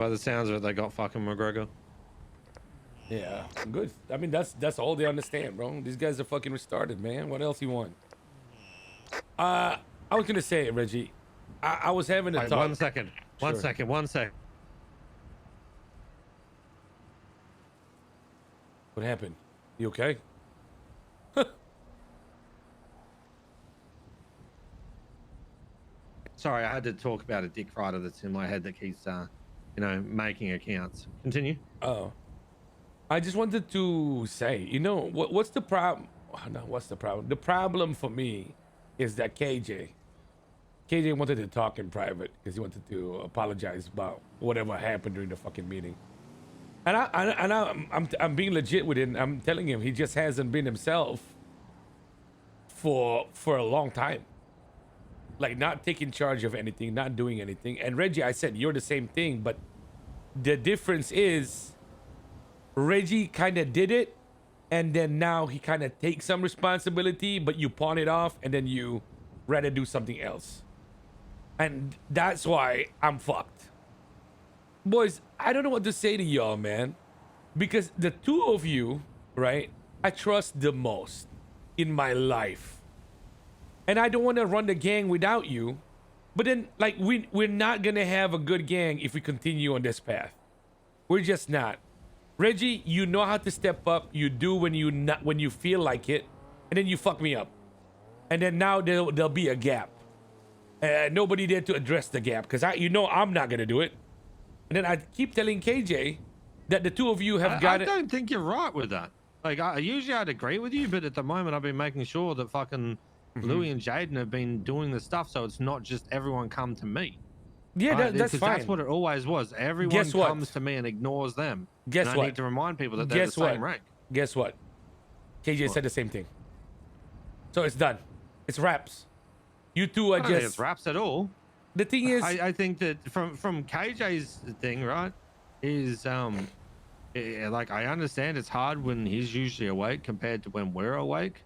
By the sounds of it, they got fucking McGregor. Yeah, good. I mean, that's all they understand, bro. These guys are fucking retarded, man. What else you want? I was gonna say, Reggie, I was having a Wait, talk. 1 second. Sure. 1 second. 1 second. What happened? You okay? Sorry, I had to talk about a dick rider that's in my head that keeps, you know, making accounts. Continue. Oh, I just wanted to say, you know, what's the problem? Oh, no, what's the problem? The problem for me is that KJ wanted to talk in private because he wanted to apologize about whatever happened during the fucking meeting. And I'm being legit with it. I'm telling him he just hasn't been himself for a long time. Like not taking charge of anything, not doing anything. And Reggie, I said you're the same thing, but the difference is Reggie kind of did it, and then now he kind of takes some responsibility, but you pawn it off, and then you rather do something else. And that's why I'm fucked. Boys, I don't know what to say to y'all, man. Because the two of you, right, I trust the most in my life. And I don't want to run the gang without you. But then, like, we're not going to have a good gang if we continue on this path. We're just not. Reggie, you know how to step up. You do when you feel like it. And then you fuck me up. And then now there'll be a gap. Nobody there to address the gap. Because I'm not going to do it. And then I keep telling KJ that the two of you have got it. I don't think you're right with that. Like, usually I'd agree with you, but at the moment I've been making sure that fucking Louis and Jaden have been doing the stuff, so it's not just everyone come to me. Yeah, right? that's fine. That's what it always was. Everyone comes to me and ignores them. Guess and what? I need to remind people that they're the same rank. Guess what? KJ said the same thing. So it's done. It's wraps. You two are I don't think it's wraps at all. The thing is, I think that from KJ's thing, right, is like I understand it's hard when he's usually awake compared to when we're awake.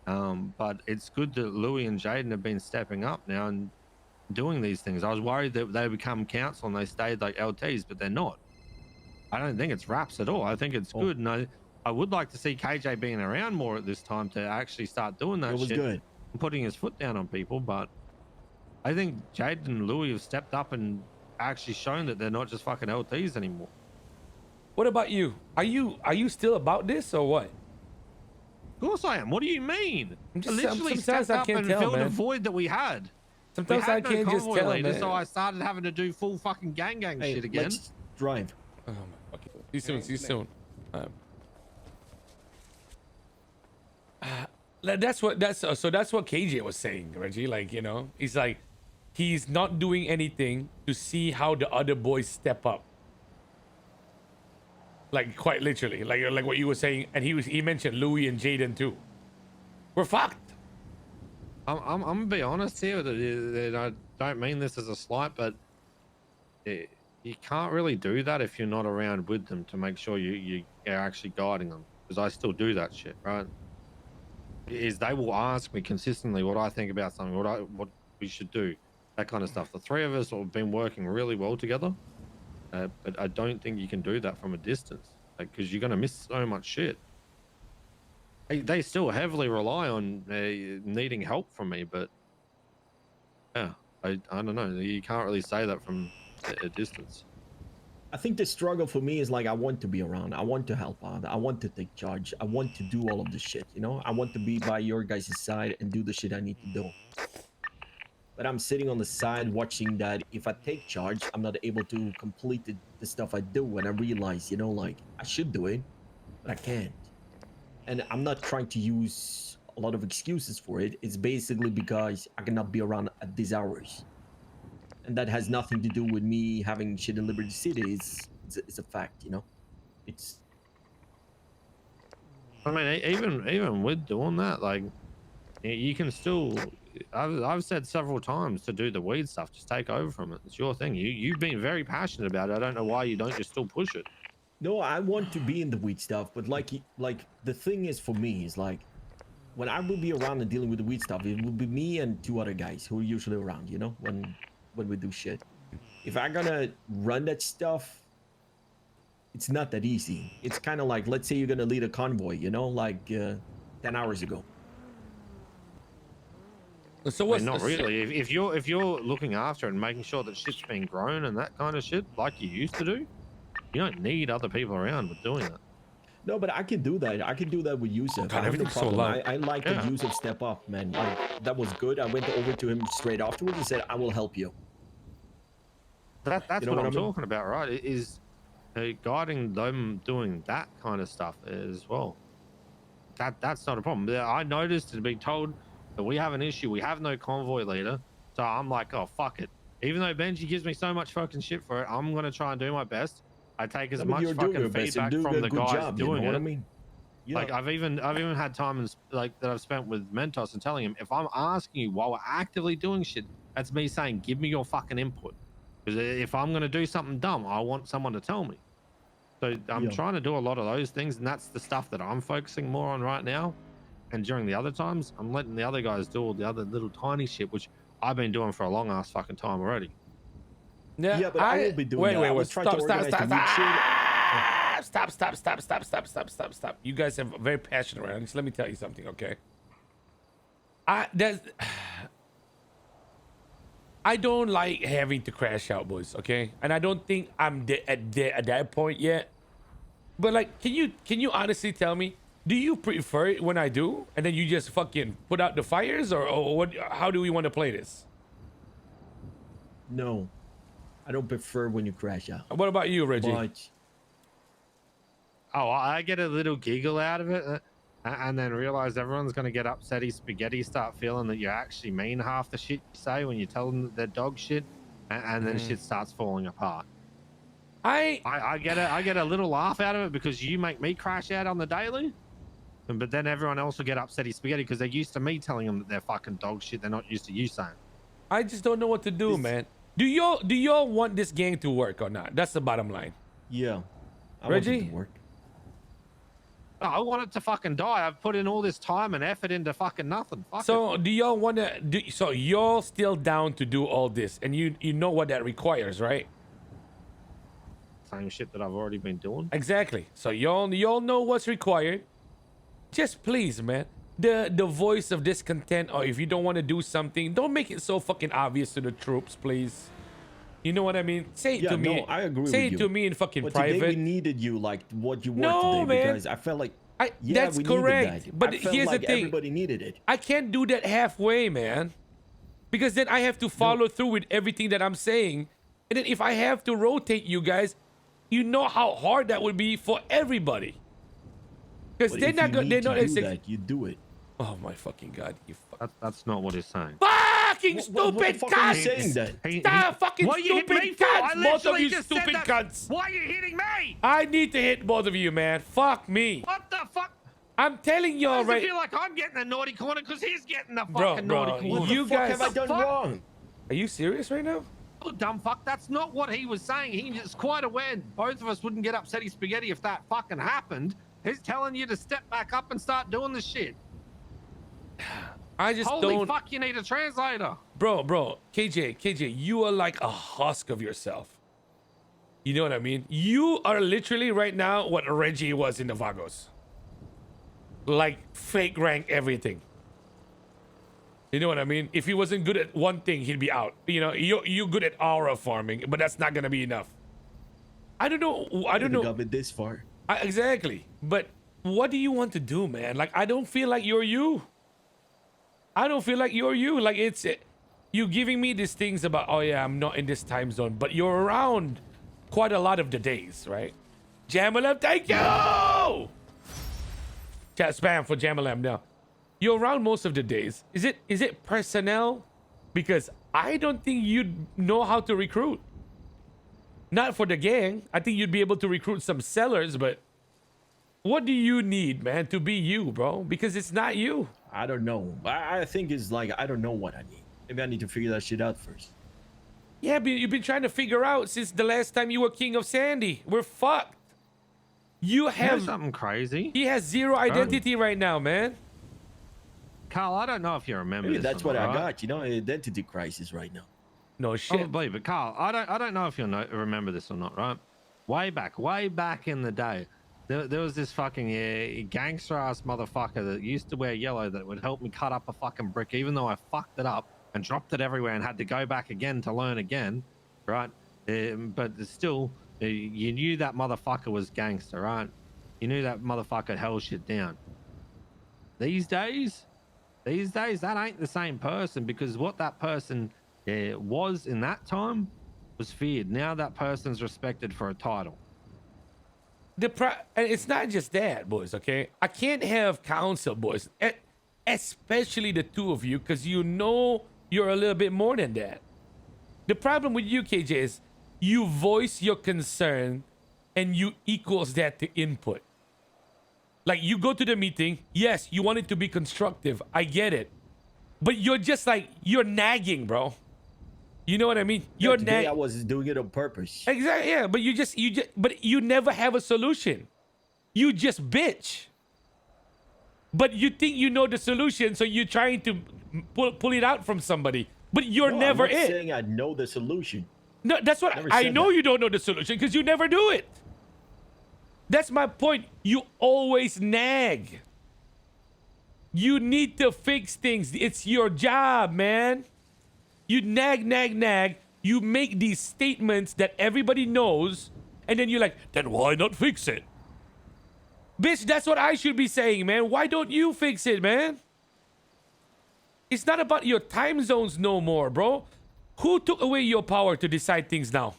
But it's good that Louis and Jaden have been stepping up now and doing these things. I was worried that they become council and they stayed like LTs, but they're not. I don't think it's wraps at all. I think it's good, and I would like to see KJ being around more at this time to actually start doing that shit and putting his foot down on people, but I think Jaden and Louis have stepped up and actually shown that they're not just fucking LTs anymore. What about you? Are you still about this or what? Of course I am. What do you mean? I'm just, literally sometimes stepped I up can't and tell, filled man. a void that we had. Sometimes I can't just tell, man. So I started having to do full fucking gang shit again. Let's drive. Oh my fucking. See you soon. See you soon. That's what KJ was saying, Reggie. Like, you know, he's like, he's not doing anything to see how the other boys step up. Like, quite literally, like what you were saying, and he mentioned Louis and Jaden too. We're fucked. I'm gonna be honest here. That I don't mean this as a slight, but you can't really do that if you're not around with them to make sure you're actually guiding them. Because I still do that shit, right? Is they will ask me consistently what I think about something, what we should do, that kind of stuff. The three of us have been working really well together, but I don't think you can do that from a distance, because you're gonna miss so much shit. They still heavily rely on needing help from me, but yeah, I don't know. You can't really say that from a distance. I think the struggle for me is like, I want to be around. I want to help out. I want to take charge. I want to do all of the shit, you know? I want to be by your guys' side and do the shit I need to do. But I'm sitting on the side watching that if I take charge, I'm not able to complete the stuff I do. And I realize, you know, like, I should do it, but I can't. And I'm not trying to use a lot of excuses for it. It's basically because I cannot be around at these hours. And that has nothing to do with me having shit in Liberty City. It's a fact, you know? It's... I mean, even with doing that, like, you can still... I've said several times to do the weed stuff, just take over from it. It's your thing. You've been very passionate about it. I don't know why you don't just still push it. No, I want to be in the weed stuff, but like the thing is for me is like, when I will be around and dealing with the weed stuff, it will be me and two other guys who are usually around, you know, when we do shit. if I'm gonna run that stuff, it's not that easy. It's kind of like, let's say you're gonna lead a convoy, you know, like 10 hours ago. So I what's mean, not really. If you're looking after it and making sure that shit's being grown and that kind of shit, like you used to do, you don't need other people around with doing that. No, but I can do that. I can do that with Yusuf. God, I have no everything's so problem. loud. I like Yeah. that Yusuf step up, man. Like, that was good. I went over to him straight afterwards and said, I will help you. That's You know what what I'm I mean? talking about, right? It is guiding them doing that kind of stuff as well. That's not a problem. I noticed and being told that we have an issue. We have no convoy leader, so I'm like, oh fuck it. Even though Benji gives me so much fucking shit for it, I'm gonna try and do my best. I take as I mean, much you're doing fucking your best. You're feedback doing from a the good guys job. You know doing what it. I mean? Yeah. Like I've even had time like that I've spent with Mentos and telling him if I'm asking you while we're actively doing shit, that's me saying give me your fucking input. Because if I'm gonna do something dumb, I want someone to tell me. So I'm Yeah. trying to do a lot of those things, and that's the stuff that I'm focusing more on right now. And during the other times, I'm letting the other guys do all the other little tiny shit, which I've been doing for a long ass fucking time already. Yeah, but I will be doing that. I will try to organize the week shit. Stop. You guys are very passionate around this. Let me tell you something, okay? I don't like having to crash out, boys, okay? And I don't think I'm at that point yet. But like, can you honestly tell me, do you prefer it when I do? And then you just fucking put out the fires? Or what? How do we want to play this? No, I don't prefer when you crash out. What about you, Reggie? But Oh, I get a little giggle out of it, and then realize everyone's gonna get upsetty spaghetti, start feeling that you actually mean half the shit you say when you tell them that they're dog shit, and then shit starts falling apart. I get a little laugh out of it because you make me crash out on the daily, but then everyone else will get upsetty spaghetti because they're used to me telling them that they're fucking dog shit. They're not used to you saying. I just don't know what to do, man. Do y'all want this game to work or not? That's the bottom line. yeah, I Reggie? want it to work. Oh, I want it to fucking die. I've put in all this time and effort into fucking nothing. Fuck So it. do y'all want to? So y'all still down to do all this, and you know what that requires, right? Same shit that I've already been doing. Exactly. So y'all know what's required. Just please, man. The voice of discontent, or if you don't want to do something, don't make it so fucking obvious to the troops, please. You know what I mean? Say it Yeah, to me. no, I agree Say with it you. to me in fucking But private. today we needed you like what you were No, today man. because I felt like That's we needed correct. that. But I felt here's like the thing. everybody needed it. I can't do that halfway, man. Because then I have to follow through with everything that I'm saying. And then if I have to rotate you guys, you know how hard that would be for everybody. Because But they're if not you going need to to do that, you do it. Oh my fucking god, you That's not what he's saying. fucking What stupid the fuck are you cunts! saying that? Stop fucking What are you hitting me stupid for? I cunts! Both of literally you just said stupid that. cunts! Why are you hitting me? I need to hit both of you, man. Fuck me. What the fuck? I'm telling y'all Does it right. feel like I'm getting the naughty corner because he's getting the Bro, fucking bro, naughty corner? What the You fuck guys- have I done Fuck. wrong? Are you serious right now? Oh, dumb fuck. That's not what he was saying. He was quite aware both of us wouldn't get upsetty spaghetti if that fucking happened. He's telling you to step back up and start doing the shit. I just Holy don't. fuck, you need a translator. Bro, KJ, you are like a husk of yourself. You know what I mean? You are literally right now what Reggie was in the Vagos. Like fake rank everything. You know what I mean? If he wasn't good at one thing, he'd be out. You know, you're good at aura farming, but that's not gonna be enough. I don't know. Got me this far. Exactly. But what do you want to do, man? Like, I don't feel like you're you. I don't feel like you're you. Like, it's you giving me these things about, oh yeah, I'm not in this time zone, but you're around quite a lot of the days, right? Jamalem, thank you! Chat spam for Jamalem now. You're around most of the days. Is it personnel? Because I don't think you'd know how to recruit. Not for the gang. I think you'd be able to recruit some sellers, but what do you need, man, to be you, bro? Because it's not you. I don't know. I think it's like I don't know what I need. Maybe I need to figure that shit out first. Yeah, but you've been trying to figure out since the last time you were King of Sandy. We're fucked. You You know have something crazy? He has zero identity right now, man. Carl, I don't know if you remember Maybe this that's or what not, I right? got. You know, identity crisis right now. No shit. Probably, but Carl, I don't know if you'll remember this or not, right? Way back in the day, there was this fucking gangster ass motherfucker that used to wear yellow that would help me cut up a fucking brick, even though I fucked it up and dropped it everywhere and had to go back again to learn again, right? But still, you knew that motherfucker was gangster, right? You knew that motherfucker held shit down. These days, that ain't the same person, because what that person was in that time was feared. Now that person's respected for a title. And it's not just that, boys, okay? I can't have counsel, boys, especially the two of you, because you know you're a little bit more than that. The problem with you, KJ, is you voice your concern and you equals that to input. Like, you go to the meeting, yes, you want it to be constructive, I get it. But you're just like, you're nagging, bro. You know what I mean? You're today I was doing it on purpose. Exactly, yeah, but but you never have a solution. You just bitch. But you think you know the solution, so you're trying to pull it out from somebody. But you're never I'm not it. saying I know the solution. No, that's what I know. That. You don't know the solution because you never do it. That's my point. You always nag. You need to fix things. It's your job, man. You nag. You make these statements that everybody knows, and then you're like, then why not fix it? Bitch, that's what I should be saying, man. Why don't you fix it, man? It's not about your time zones no more, bro. Who took away your power to decide things now?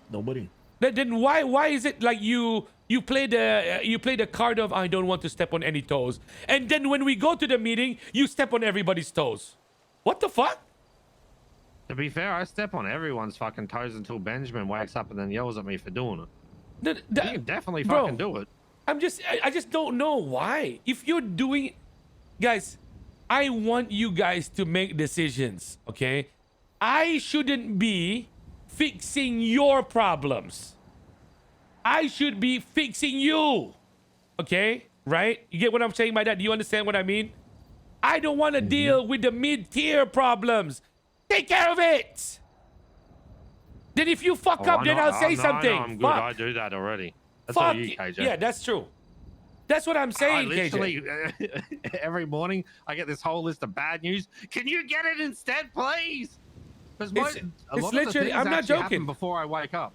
Nobody. Then why is it like you play the card of I don't want to step on any toes, and then when we go to the meeting, you step on everybody's toes? What the fuck? To be fair, I step on everyone's fucking toes until Benjamin wakes up and then yells at me for doing it. You can definitely fucking do it. I just don't know why. If you're doing, guys, I want you guys to make decisions, okay? I shouldn't be fixing your problems. I should be fixing you, okay? Right? You get what I'm saying by that? Do you understand what I mean? I don't want to deal with the mid-tier problems. Take care of it. Then if you fuck up, then I'll say something. I'm good. I do that already. That's Fuck all you, KJ. yeah, that's true. That's what I'm saying, I literally, KJ. every morning, I get this whole list of bad news. Can you get it instead, please? Because it's literally, I'm not joking. Before I wake up.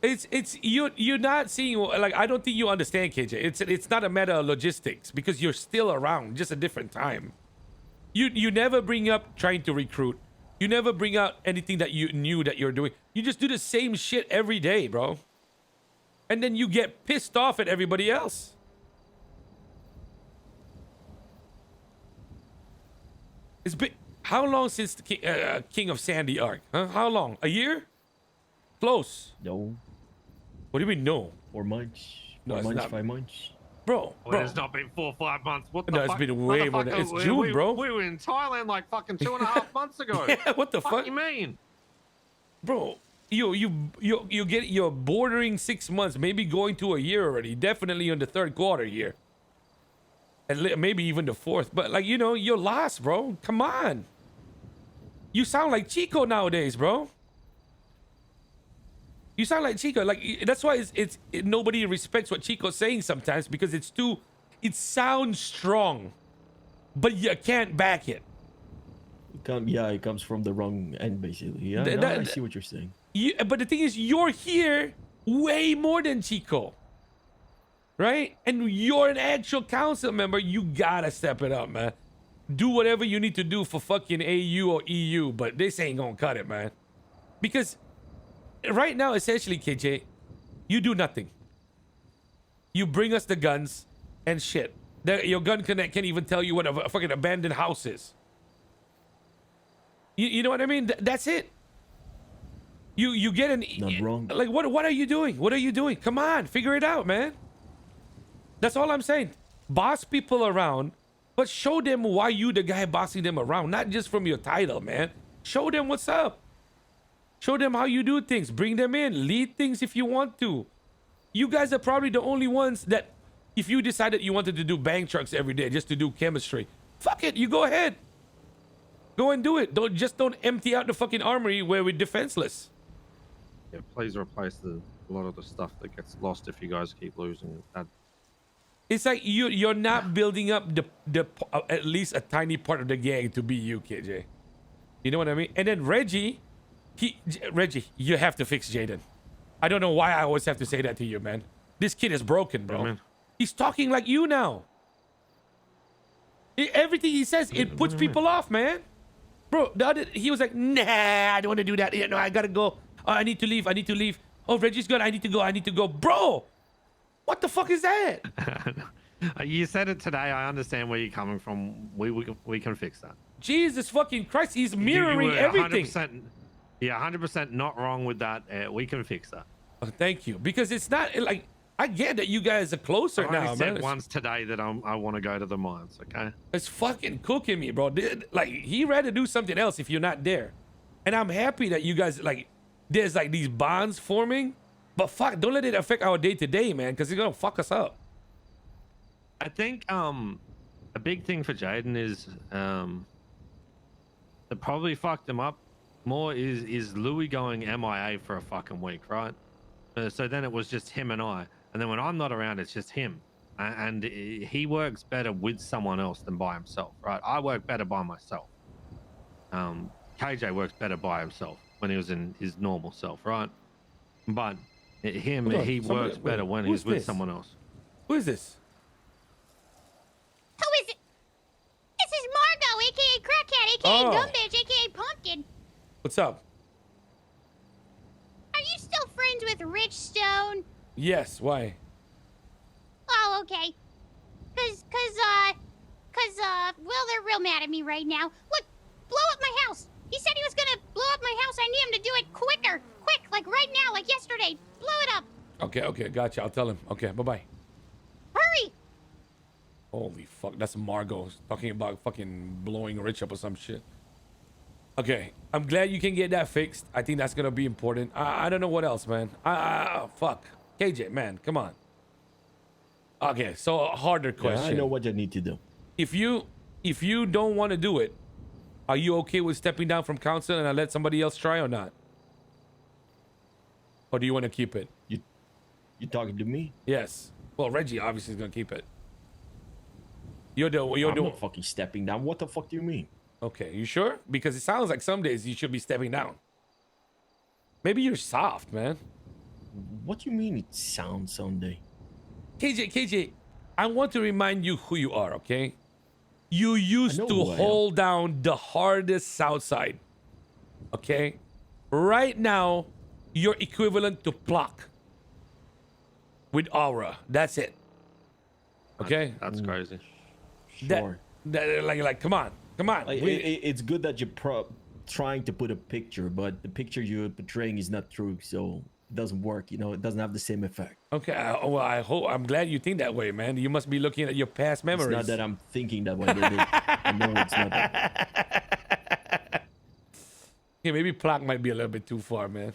It's you're not seeing, like, I don't think you understand, KJ. It's not a matter of logistics because you're still around, just a different time. You never bring up trying to recruit. You never bring out anything that you knew that you're doing. You just do the same shit every day, bro. And then you get pissed off at everybody else. It's been how long since the King of Sandy arc? Huh? How long? A year? Close. No. What do you mean no? 4 months. No, 4 it's months, not. 5 months. Bro, It's not been 4 or 5 months. What the No, fuck? it's been way more than- it's June, bro. We were in Thailand like fucking 2.5 months ago. Yeah, what the fuck? You mean? Bro, you get you're bordering 6 months, maybe going to a year already. Definitely on the third quarter here, and maybe even the fourth. But like you're lost, bro. Come on. You sound like Chico nowadays, bro. You sound like Chico. Like that's why nobody respects what Chico's saying sometimes because it sounds strong, but you can't back it. It comes from the wrong end, basically. Yeah, I see what you're saying. But the thing is, you're here way more than Chico, right? And you're an actual council member. You gotta step it up, man. Do whatever you need to do for fucking AU or EU, but this ain't gonna cut it, man. Because right now, essentially, KJ, you do nothing. You bring us the guns and shit. Your gun connect can't even tell you what a fucking abandoned house is. You know what I mean? That's it. You get an Not wrong. Like what are you doing? What are you doing? Come on, figure it out, man. That's all I'm saying. Boss people around, but show them why you the guy bossing them around, not just from your title, man. Show them what's up. Show them how you do things. Bring them in. Lead things if you want to. You guys are probably the only ones that, if you decided you wanted to do bang trucks every day just to do chemistry, fuck it, you go ahead. Go and do it. Don't empty out the fucking armory where we're defenseless. Yeah, please replace a lot of the stuff that gets lost if you guys keep losing. It's like you're not building up the at least a tiny part of the gang to be you, KJ. You know what I mean? And then Reggie, you have to fix Jaden. I don't know why I always have to say that to you, man. This kid is broken, bro. Man. He's talking like you now. Everything he says, it puts people off, man. Bro, he was like, nah, I don't want to do that. No, I gotta go. Oh, I need to leave. Oh, Reggie's gone. I need to go. Bro, what the fuck is that? You said it today. I understand where you're coming from. We can fix that. Jesus fucking Christ, he's mirroring You were everything. 100%, yeah, 100% not wrong with that. We can fix that. Oh, thank you. Because it's not like, I get that you guys are closer I now, only said man. once today that I want to go to the mines, okay? It's fucking cooking me, bro. Like, he rather do something else if you're not there. And I'm happy that you guys, like, there's like these bonds forming. But fuck, don't let it affect our day-to-day, man, because it's gonna fuck us up. I think a big thing for Jaden is that probably fucked him up more is Louis going MIA for a fucking week, right? So then it was just him and I. And then when I'm not around, it's just him. And he works better with someone else than by himself, right? I work better by myself. KJ works better by himself when he was in his normal self, right? But he works better when he's with someone else. Who is this? Who is it? This is Margot, aka Crackhead, aka Dumb Bitch, aka Pumpkin. What's up? Are you still friends with Rich Stone? Yes, why? Oh, okay. Well, they're real mad at me right now. Look, blow up my house. He said he was gonna blow up my house. I need him to do it quicker. Quick, like right now, like yesterday. Blow it up. Okay, gotcha. I'll tell him. Okay, bye-bye. Hurry. Holy fuck, that's Margot talking about fucking blowing Rich up or some shit. Okay, I'm glad you can get that fixed. I think that's gonna be important. I don't know what else, man. Fuck. KJ, man, come on. Okay, so a harder question. Yeah, I know what you need to do. If you don't want to do it, are you okay with stepping down from council and I let somebody else try or not? Or do you want to keep it? You talking to me? Yes. Well, Reggie obviously is gonna keep it. You're I'm doing. not fucking stepping down. What the fuck do you mean? Okay, you sure? Because it sounds like some days you should be stepping down. Maybe you're soft, man. What do you mean it sounds someday? KJ, I want to remind you who you are, okay? You used to hold down the hardest south side, okay? Right now, you're equivalent to Pluck with Aura. That's it. Okay? That's crazy. Sure. Like, come on. Like, it's good that you're trying to put a picture, but the picture you're portraying is not true, so it doesn't work. You know, it doesn't have the same effect. Okay, well, I'm glad you think that way, man. You must be looking at your past memories. It's not that I'm thinking that way. I know it's not that. Yeah, maybe Pluck might be a little bit too far, man.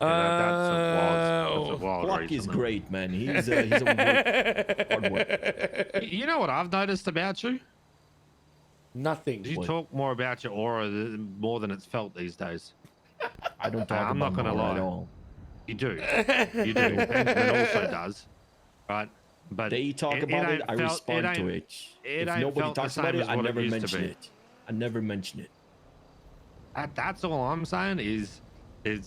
That's a wild Pluck reason, is man. great, man. He's a hard work. You know what I've noticed about you? Nothing. You talk more about your aura more than it's felt these days. I don't talk I'm about not gonna Mara lie. at all. You do. You do. Benjamin also does. Right? But They talk about it, I respond to it. It If ain't nobody felt the talks about same it, as I what it never used to mention be. it. I never mention it. That's all I'm saying is you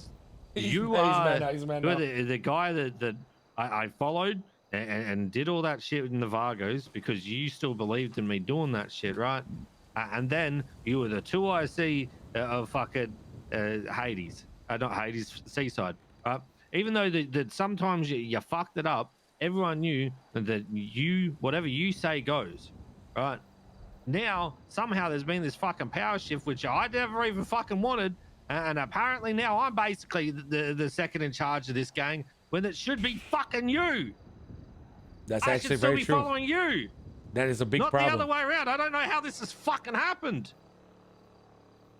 He's are mad you're now. the guy that I followed and did all that shit in the Vargos because you still believed in me doing that shit, right? And then you were the 2IC of fucking Hades. Not Hades, Seaside, right? Even though that sometimes you fucked it up, everyone knew that whatever you say goes, right? Now, somehow there's been this fucking power shift, which I never even fucking wanted. And apparently now I'm basically the second in charge of this gang when it should be fucking you. That's I actually should still very be true. following you. That is a big Not problem. the other way around. I don't know how this has fucking happened.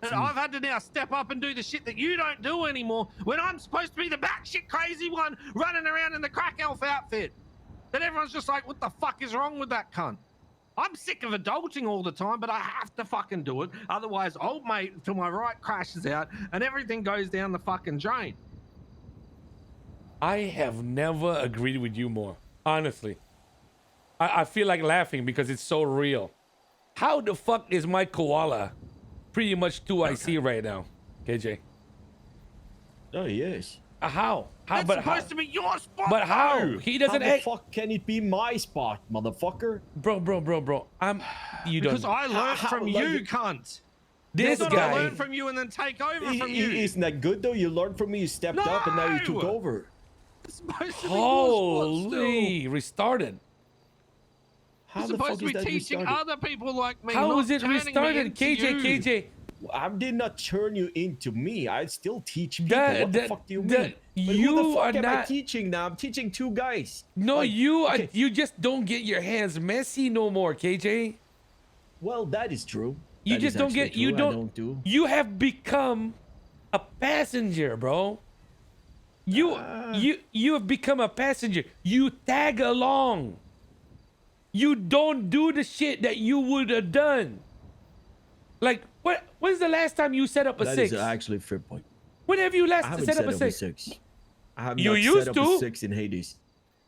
And I've had to now step up and do the shit that you don't do anymore when I'm supposed to be the batshit crazy one running around in the crack elf outfit. That everyone's just like, what the fuck is wrong with that cunt? I'm sick of adulting all the time, but I have to fucking do it. Otherwise, old mate to my right crashes out and everything goes down the fucking drain. I have never agreed with you more. Honestly. I feel like laughing because it's so real. How the fuck is my koala pretty much 2IC right now, KJ? Oh, yes. How? That's But supposed how? to be your spot. But how? though. He How doesn't. the fuck can it be my spot, motherfucker? Bro. You don't. Because I learned How- from like you, it- cunt. This Not I guy. learn from you and then take over from you. Isn't that good though? You learned from me, you stepped up, and now you took No! over. It's supposed to be your spot still. Holy, restarted. How You're the fuck supposed to is be that teaching restarted? other people like me. How not is it turning me restarted, into KJ? you. I did not turn you into me. I still teach people. What the fuck do you mean? But who you the fuck are am I not. teaching now? I'm teaching two guys. No, Like, okay, you just don't get your hands messy no more, KJ. Well, that is true. You That just is don't actually get. You true. I don't. do. You have become a passenger, bro. You have become a passenger. You tag along. You don't do the shit that you would have done. Like when's the last time you set up a That six? is actually a fair point. When have you I last haven't set set up a six? I have You not used set up to? a 6 in Hades.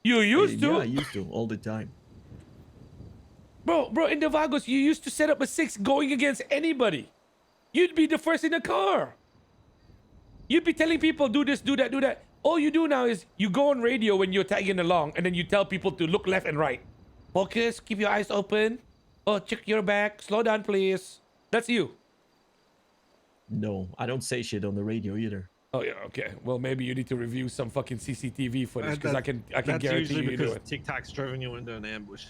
You used Yeah, I to, used to all the time. bro. In the Vagos, you used to set up a six going against anybody. You'd be the first in the car. You'd be telling people do this, do that, do that. All you do now is you go on radio when you're tagging along, and then you tell people to look left and right. Focus, keep your eyes open. Oh, check your back. Slow down, please. That's you. No, I don't say shit on the radio either. Oh yeah, okay. Well, maybe you need to review some fucking CCTV footage because I can That's guarantee usually you do because it. TikTok's driven you into an ambush.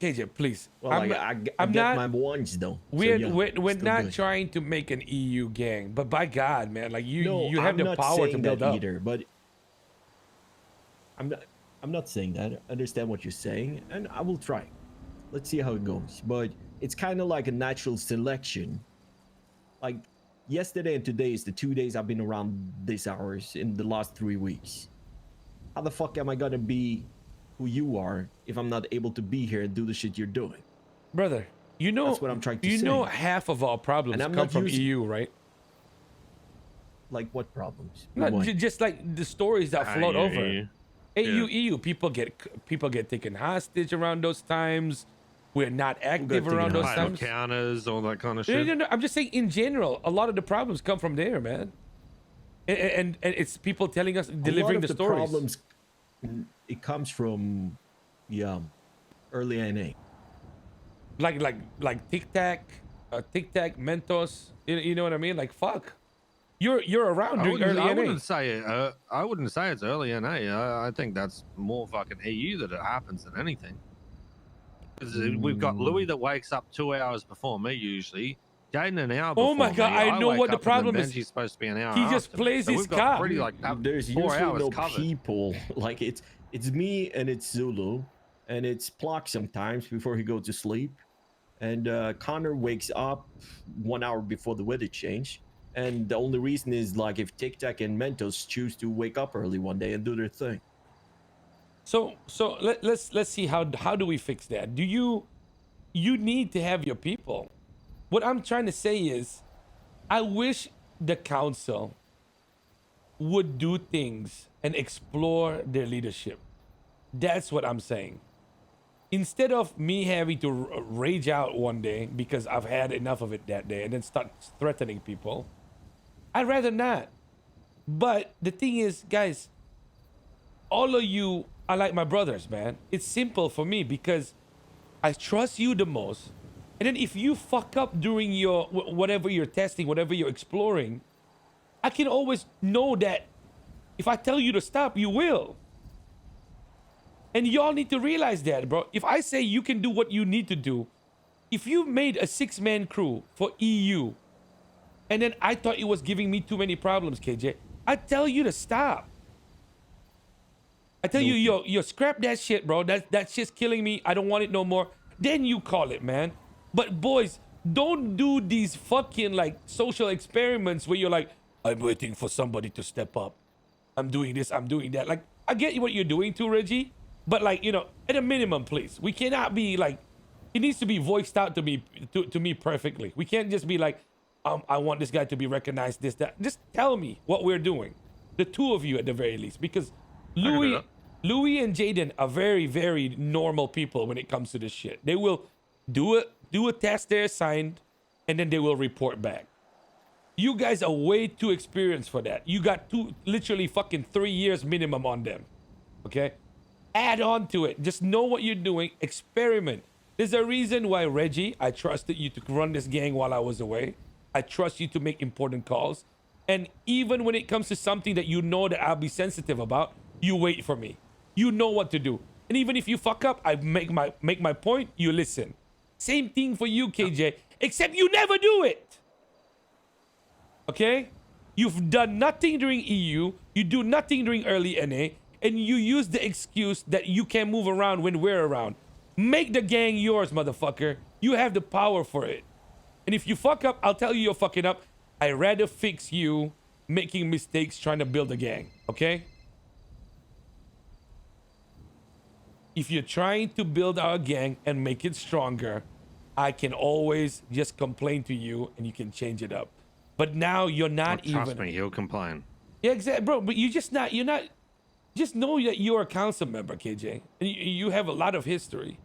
KJ, please. Well, I'm I get not. my ones though. So, We're yeah, we're still not good. trying to make an EU gang, but by God, man, like you No, you have I'm the not power to saying build that up. either, but I'm not saying that. I understand what you're saying, and I will try. Let's see how it goes. But it's kind of like a natural selection. Like yesterday and today is the 2 days I've been around these hours in the last 3 weeks. How the fuck am I gonna be who you are if I'm not able to be here and do the shit you're doing? Brother, you know That's what I'm trying to you say. know half of our problems And I'm come not from using- EU, right? Like what problems? Not What? just like the stories that float over. yeah. AU, Yeah. EU, people get taken hostage around those times. We're not active taken around those hostage? times. Counters, all that kind of No, shit. no, no, I'm just saying in general, a lot of the problems come from there, man. And it's people telling us, A lot delivering of the the stories. problems, it comes from early NA. Like Tic Tac, Mentos. You know what I mean? Like fuck, you're around during early I NA. wouldn't say it's early NA. I think that's more fucking EU that it happens than anything. 'Cause we've got Louis that wakes up 2 hours before me usually. Jaden an hour before Oh my God, me. I know wake what the up and then problem is. Benji's supposed to be an hour He just after me. plays So his we've got card. pretty like There's 4 usually hours no covered. people. Like it's me and it's Zulu and it's Plock sometimes before he goes to sleep. And Connor wakes up 1 hour before the weather change. And the only reason is like if Tic Tac and Mentos choose to wake up early one day and do their thing. So let's see how do we fix that? Do you need to have your people? What I'm trying to say is, I wish the council would do things and explore their leadership. That's what I'm saying. Instead of me having to rage out one day because I've had enough of it that day and then start threatening people, I'd rather not. But the thing is, guys, all of you are like my brothers, man. It's simple for me because I trust you the most. And then if you fuck up during your whatever you're testing, whatever you're exploring, I can always know that if I tell you to stop, you will. And y'all need to realize that, bro. If I say you can do what you need to do, if you made a 6-man crew for EU, and then I thought it was giving me too many problems, KJ, I'd tell you to stop. I tell you, yo, scrap that shit, bro. That shit's killing me. I don't want it no more. Then you call it, man. But boys, don't do these fucking like social experiments where you're like, I'm waiting for somebody to step up. I'm doing this, I'm doing that. Like, I get what you're doing too, Reggie. But like, you know, at a minimum, please. We cannot be like, it needs to be voiced out to me perfectly. We can't just be like, I want this guy to be recognized, this, that. Just tell me what we're doing. The two of you at the very least. Because Louis and Jaden are very, very normal people when it comes to this shit. They will do a test they're assigned, and then they will report back. You guys are way too experienced for that. You got literally fucking 3 years minimum on them. Okay? Add on to it. Just know what you're doing. Experiment. There's a reason why, Reggie, I trusted you to run this gang while I was away. I trust you to make important calls. And even when it comes to something that you know that I'll be sensitive about, you wait for me. You know what to do. And even if you fuck up, I make my point, you listen. Same thing for you, KJ, except you never do it. Okay? You've done nothing during EU, you do nothing during early NA, and you use the excuse that you can't move around when we're around. Make the gang yours, motherfucker. You have the power for it. And if you fuck up, I'll tell you you're fucking up. I'd rather fix you making mistakes trying to build a gang, okay? If you're trying to build our gang and make it stronger, I can always just complain to you and you can change it up. But now you're not Trust me, he'll complain. Yeah, exactly, bro. But you're not. Just know that you're a council member, KJ. And you have a lot of history.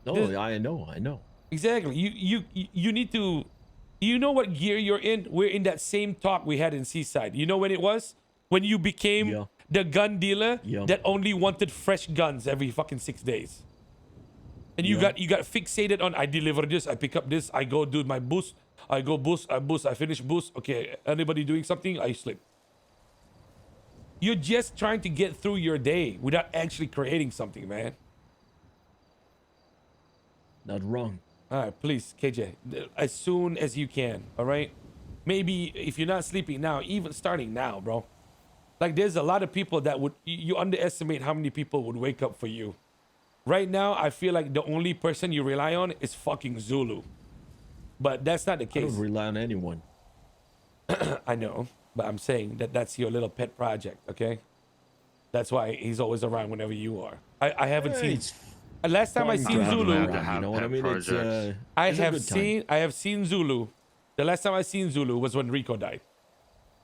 No, I know. Exactly. You need to. You know what gear you're in? We're in that same talk we had in Seaside. You know when it was? When you became the gun dealer that only wanted fresh guns every fucking 6 days. And you got fixated on, I deliver this, I pick up this, I go do my boost, I go boost, I finish boost. Okay, anybody doing something, I slip. You're just trying to get through your day without actually creating something, man. Not wrong. All right, please, KJ, as soon as you can, all right? Maybe if you're not sleeping now, even starting now, bro. Like, there's a lot of people that would, you underestimate how many people would wake up for you. Right now, I feel like the only person you rely on is fucking Zulu. But that's not the case. I don't rely on anyone. I know, but I'm saying that that's your little pet project, okay? That's why he's always around whenever you are. I haven't seen... Last time I seen Zulu... You know what I mean? I have seen Zulu. The last time I seen Zulu was when Rico died.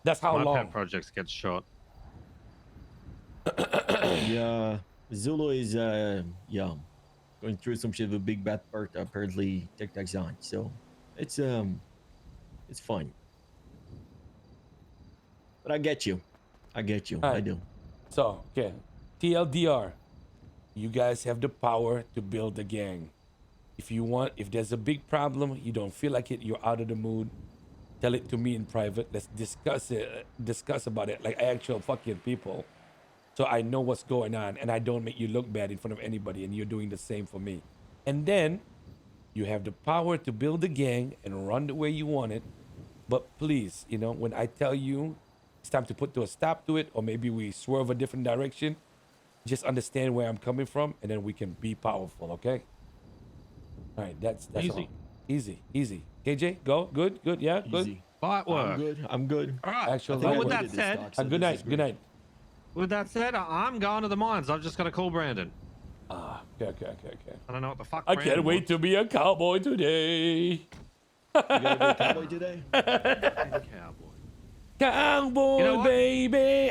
That's how long. My pet projects get shot. Yeah, Zulu is going through some shit with Big Bad Bird, apparently Tic Tac's on. So it's fine. But I get you. Right. I do. So, okay. TLDR. You guys have the power to build a gang. If you want, if there's a big problem, you don't feel like it, you're out of the mood, tell it to me in private. Let's discuss about it like actual fucking people. So I know what's going on and I don't make you look bad in front of anybody, and you're doing the same for me. And then you have the power to build a gang and run the way you want it. But please, you know, when I tell you it's time to put a stop to it, or maybe we swerve a different direction, just understand where I'm coming from, and then we can be powerful, okay? All right, that's easy. All. Easy. KJ, go. Good. Yeah, good. Easy. Fight work. I'm good. All right. Actual Well, light with work. that said, Good night. With that said, I'm going to the mines. I've just got to call Brandon. Okay. I don't know what the fuck. I Brandon can't wait wants. to be a cowboy today. You gonna be a cowboy today? Cowboy. Cowboy, You know what? baby.